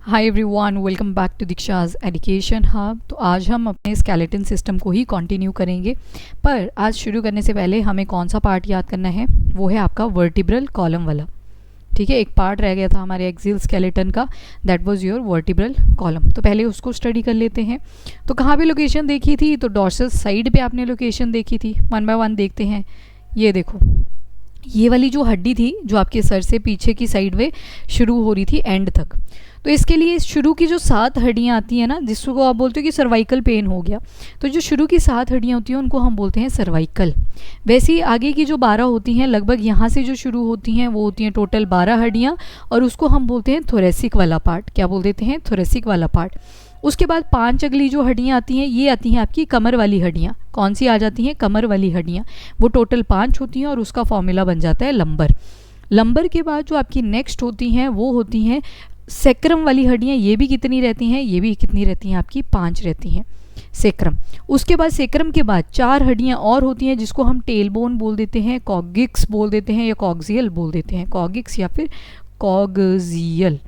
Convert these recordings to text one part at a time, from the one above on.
Hi everyone, welcome back to Diksha's education hub. तो आज हम अपने स्केलेटन सिस्टम को ही कंटिन्यू करेंगे, पर आज शुरू करने से पहले हमें कौन सा पार्ट याद करना है, वो है आपका वर्टिब्रल कॉलम वाला। ठीक है, एक पार्ट रह गया था हमारे एक्सियल स्केलेटन का, that was your vertebral column. तो पहले उसको स्टडी कर लेते हैं। तो कहाँ पे लोकेशन देखी थी, तो डॉर्सल साइड पे आपने लोकेशन देखी थी। वन बाय वन देखते हैं। ये देखो, ये वाली जो हड्डी थी जो आपके सर से पीछे की साइड में शुरू हो रही थी एंड तक, तो इसके लिए शुरू की जो 7 हड्डियाँ आती हैं ना, जिसको आप बोलते हो कि सर्वाइकल पेन हो गया, तो जो शुरू की 7 हड्डियाँ होती हैं उनको हम बोलते हैं सर्वाइकल। वैसे ही आगे की जो 12 होती हैं, लगभग यहाँ से जो शुरू होती हैं वो होती हैं टोटल 12 हड्डियाँ, और उसको हम बोलते हैं थोरेसिक वाला पार्ट। क्या बोल देते हैं? थोरेसिक वाला पार्ट। उसके बाद 5 अगली जो हड्डियाँ आती हैं, ये आती हैं आपकी कमर वाली हड्डियाँ। कौन सी आ जाती हैं? कमर वाली हड्डियाँ। वो टोटल 5 होती हैं और उसका फॉर्मूला बन जाता है लंबर। लंबर के बाद जो आपकी नेक्स्ट होती हैं वो होती हैं सेक्रम वाली हड्डियाँ। ये भी कितनी रहती हैं? ये भी कितनी रहती हैं आपकी? 5 रहती हैं सेक्रम। उसके बाद सेक्रम के बाद 4 हड्डियाँ और होती हैं जिसको हम टेलबोन बोल देते हैं, कॉगिक्स बोल देते हैं, या कॉक्सियल बोल देते हैं। कॉगिक्स या फिर कॉग्जियल।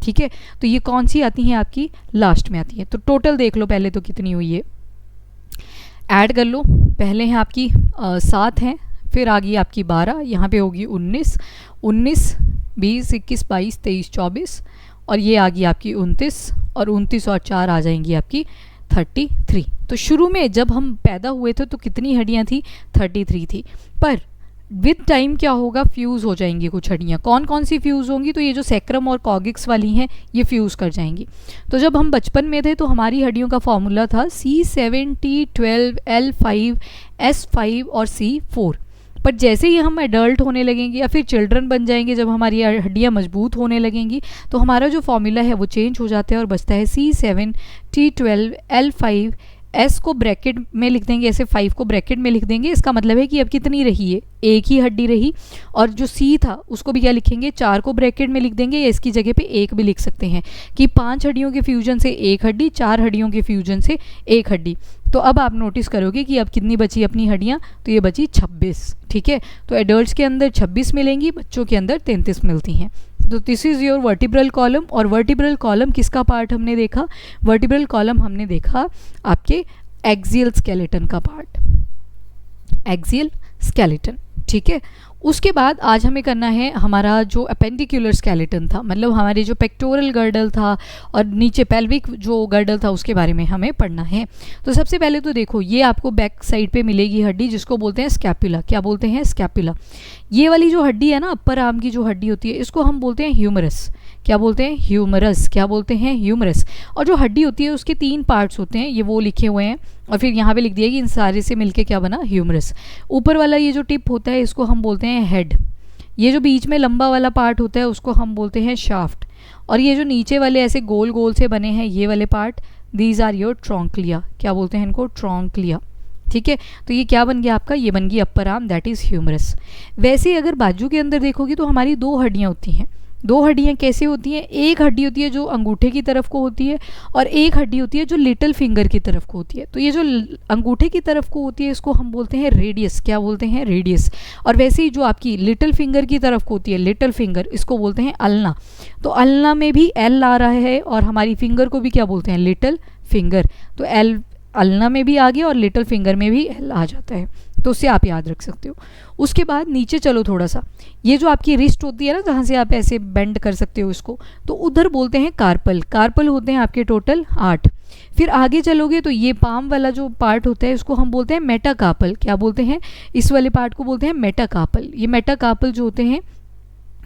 ठीक है, तो ये कौन सी आती हैं? आपकी लास्ट में आती है। तो टोटल देख लो पहले तो कितनी हुई है, ऐड कर लो। पहले हैं आपकी 7 हैं, फिर आ गई आपकी 12, यहाँ पे होगी 19, 20, 21, 22, 23, 24, और ये आ गई आपकी 29, और 29 और 4 आ जाएंगी आपकी 33। तो शुरू में जब हम पैदा हुए थे तो कितनी हड्डियाँ थी? 33 थी। पर विद टाइम क्या होगा? फ्यूज़ हो जाएंगी कुछ हड्डियाँ। कौन कौन सी फ्यूज़ होंगी? तो ये जो सेक्रम और कॉगिक्स वाली हैं ये फ्यूज़ कर जाएंगी। तो जब हम बचपन में थे तो हमारी हड्डियों का फॉर्मूला था C7 T12 L5 S5 और C4। पर जैसे ही हम एडल्ट होने लगेंगे या फिर चिल्ड्रन बन जाएंगे, जब हमारी हड्डियाँ मजबूत होने लगेंगी, तो हमारा जो फॉर्मूला है वो चेंज हो जाता है और बचता है C7 T12 L5। S को ब्रैकेट में लिख देंगे, ऐसे 5 को ब्रैकेट में लिख देंगे। इसका मतलब है कि अब कितनी रही है? एक ही हड्डी रही। और जो C था उसको भी क्या लिखेंगे? 4 को ब्रैकेट में लिख देंगे, या इसकी जगह पे 1 भी लिख सकते हैं कि 5 हड्डियों के फ्यूजन से 1 हड्डी, 4 हड्डियों के फ्यूजन से 1 हड्डी। तो अब आप नोटिस करोगे कि अब कितनी बची अपनी हड्डियाँ? तो ये बची 26। ठीक है, तो एडल्ट्स के अंदर 26 मिलेंगी, बच्चों के अंदर 33 मिलती हैं। तो this is your vertebral column. और वर्टिब्रल कॉलम किसका पार्ट हमने देखा? वर्टिब्रल कॉलम हमने देखा आपके एक्सियल स्केलेटन का पार्ट, एक्सियल स्केलेटन। ठीक है, उसके बाद आज हमें करना है हमारा जो अपेंडिकुलर स्केलेटन था, मतलब हमारे जो पेक्टोरल गर्डल था और नीचे पेल्विक जो गर्डल था, उसके बारे में हमें पढ़ना है। तो सबसे पहले तो देखो, ये आपको बैक साइड पे मिलेगी हड्डी जिसको बोलते हैं स्कैपुला। क्या बोलते हैं? स्कैपुला। ये वाली जो हड्डी है ना, अपर आर्म की जो हड्डी होती है, इसको हम बोलते हैं ह्यूमरस। क्या बोलते हैं? ह्यूमरस। क्या बोलते हैं? ह्यूमरस। और जो हड्डी होती है उसके 3 पार्ट्स होते हैं, ये वो लिखे हुए हैं, और फिर यहाँ पे लिख दिया कि इन सारे से मिलके क्या बना? ह्यूमरस। ऊपर वाला ये जो टिप होता है इसको हम बोलते हैं हेड। ये जो बीच में लंबा वाला पार्ट होता है उसको हम बोलते हैं शाफ्ट। और ये जो नीचे वाले ऐसे गोल गोल से बने हैं ये वाले पार्ट, दीज आर योर ट्रॉन्क्लिया। क्या बोलते हैं इनको? ट्रॉन्क्लिया। ठीक है, तो ये क्या बन गया आपका? ये बन गई upper arm, that is humerus. वैसे ही अगर बाजू के अंदर देखोगी तो हमारी 2 हड्डियाँ होती हैं। 2 हड्डियाँ कैसे होती हैं? एक हड्डी होती है जो अंगूठे की तरफ को होती है, और एक हड्डी होती है जो लिटिल फिंगर की तरफ को होती है। तो ये जो अंगूठे की तरफ को होती है इसको हम बोलते हैं रेडियस। क्या बोलते हैं? रेडियस। और वैसे ही जो आपकी लिटिल फिंगर की तरफ को होती है, लिटिल फिंगर, इसको बोलते हैं अल्ना। तो अल्ना में भी एल आ रहा है, और हमारी फिंगर को भी क्या बोलते हैं? Little finger. तो एल अल्ना में भी आ गया और लिटिल फिंगर में भी एल आ जाता है, तो उससे आप याद रख सकते हो। उसके बाद नीचे चलो थोड़ा सा, ये जो आपकी रिस्ट होती है ना, जहाँ से आप ऐसे बेंड कर सकते हो इसको, तो उधर बोलते हैं कार्पल। कार्पल होते हैं आपके टोटल 8। फिर आगे चलोगे तो ये पाम वाला जो पार्ट होता है इसको हम बोलते हैं मेटाकार्पल। क्या बोलते हैं? इस वाले पार्ट को बोलते हैं मेटाकार्पल। ये मेटाकार्पल जो होते हैं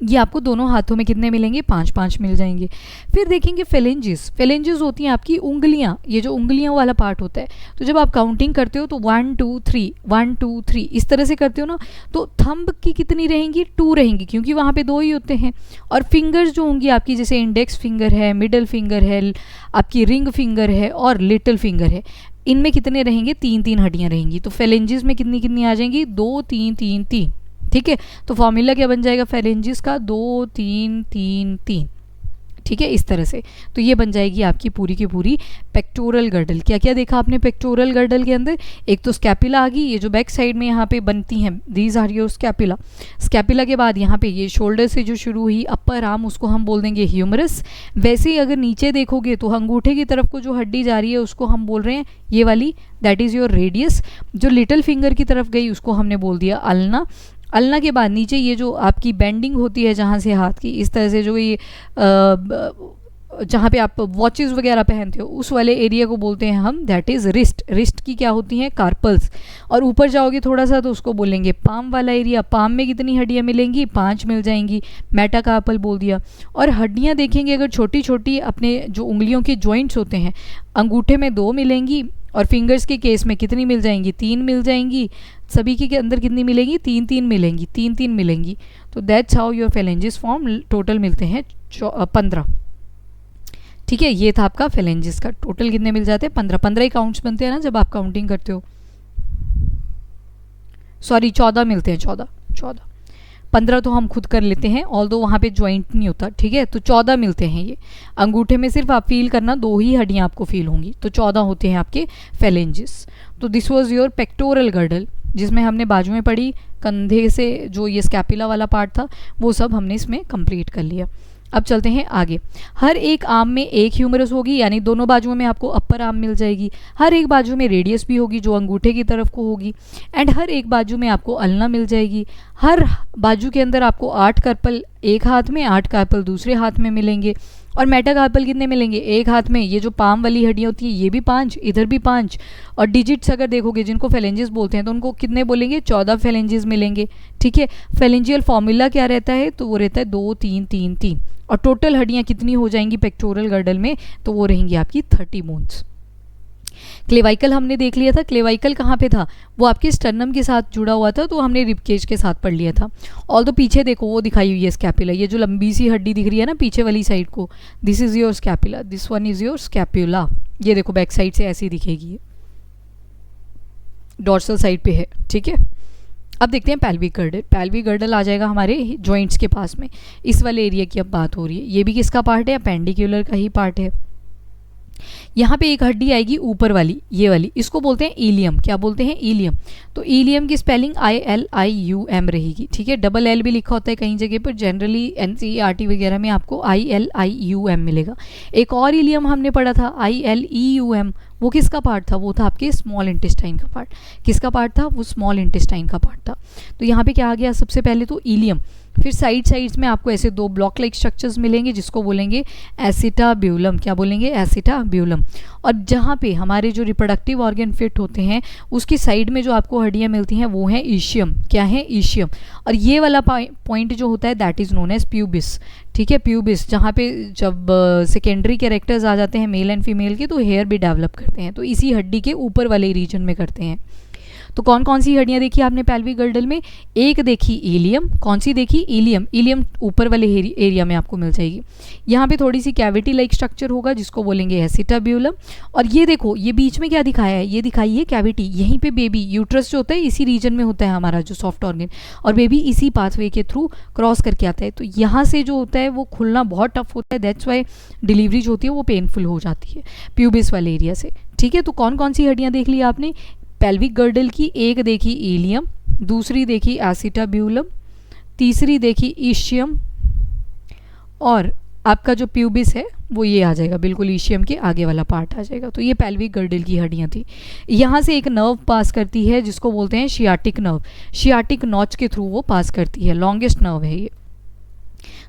ये आपको दोनों हाथों में कितने मिलेंगे? 5-5 मिल जाएंगे। फिर देखेंगे फेलेंजेस। फेलेंजेस होती हैं आपकी उंगलियां, ये जो उंगलियों वाला पार्ट होता है। तो जब आप काउंटिंग करते हो तो 1 2 3 1 2 3 इस तरह से करते हो ना, तो थंब की कितनी रहेंगी? 2 रहेंगी, क्योंकि वहाँ पे 2 ही होते हैं। और फिंगर्स जो होंगी आपकी, जैसे इंडेक्स फिंगर है, मिडल फिंगर है, आपकी रिंग फिंगर है और लिटिल फिंगर है, इनमें कितने रहेंगे? 3-3 हड्डियाँ रहेंगी। तो फेलेंजेस में कितनी कितनी आ जाएंगी? 2 3 3 3। ठीक है, तो फॉर्मूला क्या बन जाएगा फेलेंजिस का? 2 3 3 3। ठीक है, इस तरह से। तो ये बन जाएगी आपकी पूरी की पूरी पेक्टोरल गर्डल। क्या क्या देखा आपने पेक्टोरल गर्डल के अंदर? एक तो स्कैपुला आ गई, ये जो बैक साइड में यहाँ पे बनती हैं, these are your scapula. Scapula के बाद यहाँ पे ये शोल्डर से जो शुरू हुई अपर आर्म, उसको हम बोल देंगे ह्यूमरस। वैसे ही अगर नीचे देखोगे तो अंगूठे की तरफ को जो हड्डी जा रही है उसको हम बोल रहे हैं ये वाली, दैट इज़ योर रेडियस। जो लिटिल फिंगर की तरफ गई उसको हमने बोल दिया अल्ना। अल्ना के बाद नीचे ये जो आपकी बेंडिंग होती है जहाँ से हाथ की इस तरह से, जो ये जहाँ पे आप वॉचेस वगैरह पहनते हो उस वाले एरिया को बोलते हैं हम, दैट इज़ रिस्ट। रिस्ट की क्या होती हैं? कार्पल्स। और ऊपर जाओगे थोड़ा सा तो उसको बोलेंगे पाम वाला एरिया। पाम में कितनी हड्डियाँ मिलेंगी? 5 मिल जाएंगी, मेटाकार्पल बोल दिया। और हड्डियाँ देखेंगे अगर छोटी छोटी अपने जो उंगलियों के जॉइंट्स होते हैं, अंगूठे में 2 मिलेंगी और फिंगर्स के केस में कितनी मिल जाएंगी? 3 मिल जाएंगी। सभी के अंदर कितनी मिलेंगी? 3 मिलेंगी, 3 मिलेंगी। तो that's how your phalanges form. Total मिलते हैं 15। ठीक है, ये था आपका फेलेंजिस का। टोटल कितने मिल जाते हैं? 15 ही काउंट्स बनते हैं ना जब आप काउंटिंग करते हो। सॉरी 14 मिलते हैं, 14। 15 तो हम खुद कर लेते हैं, ऑल्दो वहाँ पे ज्वाइंट नहीं होता। ठीक है, तो 14 मिलते हैं ये। अंगूठे में सिर्फ आप फील करना 2 ही हड्डियाँ आपको फील होंगी, तो 14 होते हैं आपके फेलेंजिस। तो this was your pectoral girdle, जिसमें हमने बाजुएं पढ़ी, कंधे से जो ये स्कैपुला वाला पार्ट था वो सब हमने इसमें कंप्लीट कर लिया। अब चलते हैं आगे। हर एक आर्म में एक ह्यूमरस होगी, यानी दोनों बाजुओं में आपको अपर आर्म मिल जाएगी। हर एक बाजू में रेडियस भी होगी जो अंगूठे की तरफ को होगी, एंड हर एक बाजू में आपको अल्ना मिल जाएगी। हर बाजू के अंदर आपको 8 कार्पल एक हाथ में, 8 कार्पल दूसरे हाथ में मिलेंगे। और मेटाकार्पल कितने मिलेंगे? एक हाथ में। ये जो पाम वाली हड्डियाँ होती है ये भी 5, इधर भी 5। और डिजिट्स अगर देखोगे जिनको फेलेंजिस बोलते हैं तो उनको कितने बोलेंगे? 14 फेलेंजिस मिलेंगे। ठीक है, फेलेंजियल फॉर्मूला क्या रहता है? तो वो रहता है 2 3 3 3। और टोटल हड्डियाँ कितनी हो जाएंगी पेक्टोरल गर्डल में? तो वो रहेंगी आपकी 30 बोन्स। क्लेवाइकल हमने देख लिया था। क्लेवाइकल कहाँ पे था? वो आपके स्टर्नम के साथ जुड़ा हुआ था, तो हमने रिबकेज के साथ पढ़ लिया था। ऑल तो पीछे देखो वो दिखाई हुई है स्कैपुला, ये जो लंबी सी हड्डी दिख रही है ना पीछे वाली साइड को, this is your scapula, this one is your scapula. ये देखो बैक साइड से ऐसी दिखेगी, डॉर्सल साइड पे है। ठीक है, अब देखते हैं पैल्विक गर्डल। पैल्विक गर्डल आ जाएगा हमारे जॉइंट्स के पास में, इस वाले एरिया की अब बात हो रही है। ये भी किसका पार्ट है? अपेंडिकुलर का ही पार्ट है। यहाँ पे एक हड्डी आएगी ऊपर वाली, ये वाली, इसको बोलते हैं इलियम। क्या बोलते हैं? इलियम। तो इलियम की स्पेलिंग ILIUM रहेगी। ठीक है, डबल एल भी लिखा होता है कहीं जगह पर, जनरली NCERT वगैरह में आपको ILIUM मिलेगा। एक और इलियम हमने पढ़ा था ILEUM, वो किसका पार्ट था? वो था आपके स्मॉल इंटेस्टाइन का पार्ट। किसका पार्ट था? वो स्मॉल इंटेस्टाइन का पार्ट था। तो यहाँ पे क्या आ गया? सबसे पहले तो इलियम, फिर साइड्स में आपको ऐसे 2 ब्लॉक लाइक स्ट्रक्चर्स मिलेंगे जिसको बोलेंगे एसिटाब्यूलम। क्या बोलेंगे? एसिटाब्यूलम। और जहाँ पे हमारे जो रिप्रोडक्टिव ऑर्गन फिट होते हैं उसकी साइड में जो आपको हड्डियाँ मिलती हैं वो हैं ईशियम। क्या है? ईशियम। और ये वाला पॉइंट जो होता है that is known as pubis. ठीक है, प्यूबिस, जहाँ पे जब सेकेंडरी कैरेक्टर्स आ जाते हैं मेल एंड फीमेल के तो हेयर भी डेवलप करते हैं, तो इसी हड्डी के ऊपर वाले रीजन में करते हैं। तो कौन कौन सी हड्डियाँ देखी आपने पैल्विक गर्डल में? एक देखी इलियम। कौन सी देखी? इलियम। इलियम ऊपर वाले एरिया में आपको मिल जाएगी। यहाँ पे थोड़ी सी कैविटी लाइक स्ट्रक्चर होगा जिसको बोलेंगे एसिटाब्यूलम। और ये देखो ये बीच में क्या दिखाया है? ये दिखाई है कैविटी। यहीं पे बेबी, यूट्रस जो होता है इसी रीजन में होता है हमारा जो सॉफ्ट ऑर्गन, और बेबी इसी पाथवे के थ्रू क्रॉस करके आता है। तो यहाँ से जो होता है वो खुलना बहुत टफ होता है, दैट्स वाई डिलीवरी जो होती है वो पेनफुल हो जाती है प्यूबिस वाले एरिया से। ठीक है, तो कौन कौन सी हड्डियाँ देख ली आपने पैल्विक गर्डल की? एक देखी इलियम, दूसरी देखी एसिटाब्यूलम, तीसरी देखी ईशियम, और आपका जो प्यूबिस है वो ये आ जाएगा, बिल्कुल ईशियम के आगे वाला पार्ट आ जाएगा। तो ये पैल्विक गर्डल की हड्डियाँ थी। यहाँ से एक नर्व पास करती है जिसको बोलते हैं शियाटिक नर्व। शियाटिक नॉच के थ्रू वो पास करती है, लॉन्गेस्ट नर्व है ये।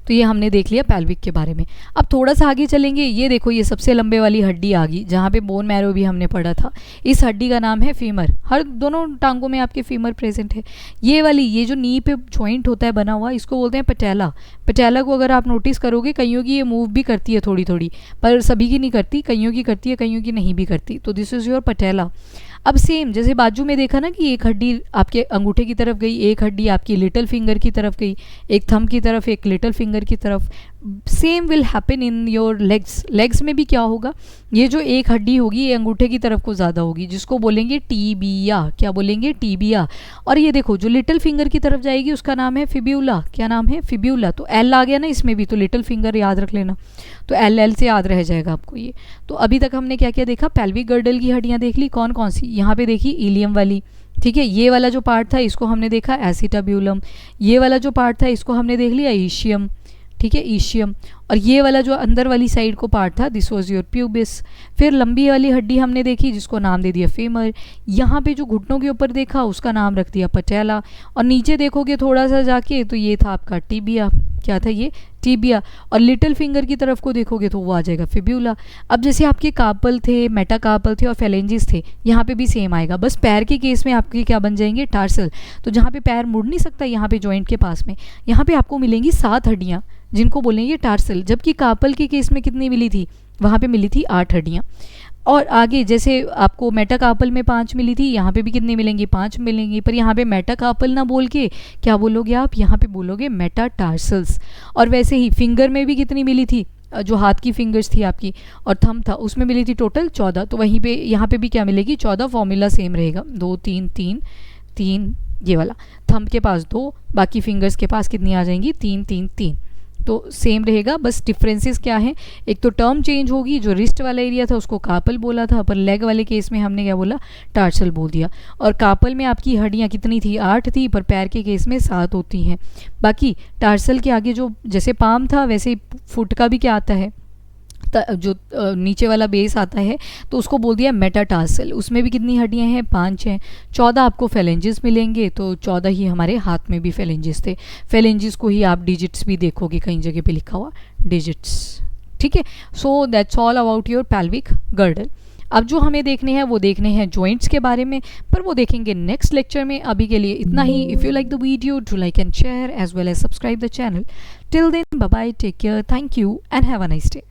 तो ये हमने देख लिया पैल्विक के बारे में। अब थोड़ा सा आगे चलेंगे। ये देखो ये सबसे लंबे वाली हड्डी आ गई जहाँ पे बोन मैरो भी हमने पढ़ा था। इस हड्डी का नाम है फीमर। हर दोनों टांगों में आपके फीमर प्रेजेंट है। ये वाली, ये जो नी पे जॉइंट होता है बना हुआ, इसको बोलते हैं पटेला। पटेला को अगर आप नोटिस करोगे कईयों की ये मूव भी करती है थोड़ी थोड़ी, पर सभी की नहीं करती, कईयों की करती है, कईयों की नहीं भी करती। तो दिस इज़ योर पटेला। अब सेम जैसे बाजू में देखा ना कि एक हड्डी आपके अंगूठे की तरफ गई, एक हड्डी आपकी लिटिल फिंगर की तरफ गई, एक थंब की तरफ, एक लिटिल फिंगर की तरफ। Same will happen in your legs. Legs में भी क्या होगा, ये जो एक हड्डी होगी ये अंगूठे की तरफ को ज़्यादा होगी, जिसको बोलेंगे टीबिया। क्या बोलेंगे, टीबिया। और ये देखो जो लिटिल फिंगर की तरफ जाएगी उसका नाम है फिब्यूला। क्या नाम है, फिब्यूला। तो एल आ गया ना इसमें भी, तो लिटिल फिंगर याद रख लेना, तो एल एल से याद रह जाएगा आपको ये। तो अभी तक हमने क्या क्या देखा, पेल्विक गर्डल की हड्डियाँ देख ली, कौन कौन सी, यहाँ पे देखी इलियम वाली, ठीक है। ये वाला जो पार्ट था इसको हमने देखा एसिटाब्यूलम, ये वाला जो पार्ट था इसको हमने देख लिया ईशियम, ठीक है, ईशियम। और ये वाला जो अंदर वाली साइड को पार्ट था दिस वॉज योर प्यूबिस। फिर लंबी वाली हड्डी हमने देखी जिसको नाम दे दिया फेमर। यहाँ पे जो घुटनों के ऊपर देखा उसका नाम रख दिया पटेला। और नीचे देखोगे थोड़ा सा जाके तो ये था आपका टीबिया। क्या था ये, टीबिया। और लिटिल फिंगर की तरफ को देखोगे तो वो आ जाएगा फिब्यूला। अब जैसे आपके कार्पल थे, मेटाकार्पल थे और फेलेंजिस थे, यहाँ पे भी सेम आएगा, बस पैर के केस में आपके क्या बन जाएंगे, टार्सल। तो जहाँ पे पैर मुड़ नहीं सकता, यहाँ पे जॉइंट के पास में, यहाँ पे आपको मिलेंगी 7 हड्डियाँ जिनको बोलेंगे टार्सल। जबकि कार्पल के केस में कितनी मिली थी, वहाँ पे मिली थी 8 हड्डियाँ। और आगे जैसे आपको मेटाकार्पल में 5 मिली थी, यहाँ पे भी कितनी मिलेंगी, 5 मिलेंगी। पर यहाँ पे मेटाकार्पल ना बोल के क्या बोलोगे आप, यहाँ पे बोलोगे मेटाटार्सल्स। और वैसे ही फिंगर में भी कितनी मिली थी, जो हाथ की फिंगर्स थी आपकी और थंब था उसमें मिली थी टोटल 14। तो वहीं पे यहाँ पे भी क्या मिलेगी, 14। फॉर्मूला सेम रहेगा, 2 3 3 3, ये वाला थंब के पास 2, बाकी फिंगर्स के पास कितनी आ जाएंगी, 3 3 3। तो सेम रहेगा, बस डिफरेंसेस क्या है, एक तो टर्म चेंज होगी, जो रिस्ट वाला एरिया था उसको कार्पल बोला था, पर लेग वाले केस में हमने क्या बोला, टार्सल बोल दिया। और कार्पल में आपकी हड्डियाँ कितनी थी, 8 थी, पर पैर के केस में 7 होती हैं। बाकी टार्सल के आगे जो जैसे पाम था वैसे फुट का भी क्या आता है, जो नीचे वाला बेस आता है तो उसको बोल दिया मेटाटार्सल। उसमें भी कितनी हड्डियां हैं, 5 हैं। 14 आपको फेलेंजिस मिलेंगे, तो 14 ही हमारे हाथ में भी फेलेंजिस थे। फेलेंजिस को ही आप डिजिट्स भी देखोगे कहीं जगह पे लिखा हुआ डिजिट्स, ठीक है। So that's all about your pelvic girdle. अब जो हमें देखने हैं वो देखने हैं जॉइंट्स के बारे में, पर वो देखेंगे नेक्स्ट लेक्चर में। अभी के लिए इतना ही। If you like the video do like and share as well as subscribe the channel. Till then bye bye, take care, thank you and have a nice day.